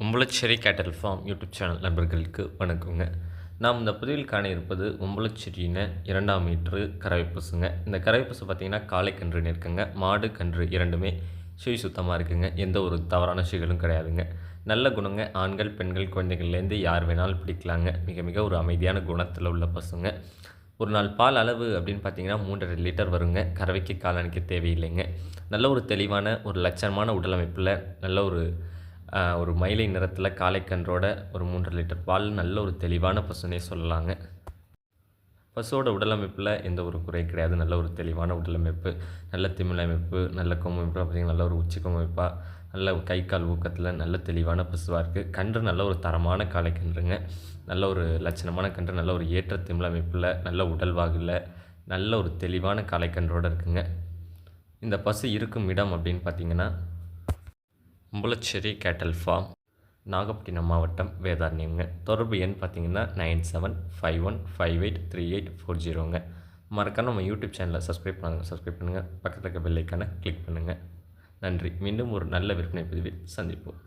உம்பளச்சேரி கேட்டல் form YouTube channel நண்பர்களுக்கு வணக்கங்க. நாம் இந்த பதிவில் காண இருப்பது உம்பளச்சேரியின 2ஆம் மீட்ரு கறவை பசுங்க. இந்த கறவை பசு பார்த்தீங்கன்னா காளை கன்றுன்னு இருக்குங்க. மாடு கன்று இரண்டுமே சுழி சுத்தமாக இருக்குங்க. எந்த ஒரு தவறான சுழிகளும் கிடையாதுங்க. நல்ல குணங்க. ஆண்கள் பெண்கள் குழந்தைகள்லேருந்து யார் வேணாலும் பிடிக்கலாங்க. மிக மிக ஒரு அமைதியான குணத்தில் உள்ள பசுங்க. ஒரு நாள் பால் அளவு அப்படின்னு பார்த்தீங்கன்னா 3.5 லிட்டர் வருங்க. கறவைக்கு காலணிக்க தேவையில்லைங்க. நல்ல ஒரு தெளிவான ஒரு லட்சணமான உடலமைப்பில் நல்ல ஒரு மயிலை நிறத்தில் காளைக்கன்றோட ஒரு 3.5 லிட்டர் பால் நல்ல ஒரு தெளிவான பசுனே சொல்லலாங்க. பசுவோட உடலமைப்பில் எந்த ஒரு குறை கிடையாது. நல்ல ஒரு தெளிவான உடலமைப்பு, நல்ல திமில் அமைப்பு, நல்ல கொம்பு அமைப்பு பார்த்திங்கன்னா நல்ல ஒரு உச்சி கொம்பு அமைப்பாக, நல்ல கை கால் ஊக்கத்தில் நல்ல தெளிவான பசுவாக இருக்குது. கன்று நல்ல ஒரு தரமான காளைக்கன்றுங்க. நல்ல ஒரு லட்சணமான கன்று, நல்ல ஒரு ஏற்ற திமில் அமைப்பில், நல்ல உடல்வாகில், நல்ல ஒரு தெளிவான காளைக்கன்றோடு இருக்குங்க. இந்த பசு இருக்கும் இடம் அப்படின்னு பார்த்திங்கன்னா உம்பளச்சேரி கேட்டல் ஃபார்ம், நாகப்பட்டினம் மாவட்டம், வேதாரண்யம்ங்க. தொடர்பு எண் பார்த்தீங்கன்னா 9751583840ங்க. மறக்காம நம்ம யூடியூப் சேனலை சப்ஸ்கிரைப் பண்ணுங்கள். பக்கத்தில் இருக்க பெல் ஐக்கானை கிளிக் பண்ணுங்கள். நன்றி. மீண்டும் ஒரு நல்ல விற்பனை பதிவில் சந்திப்போம்.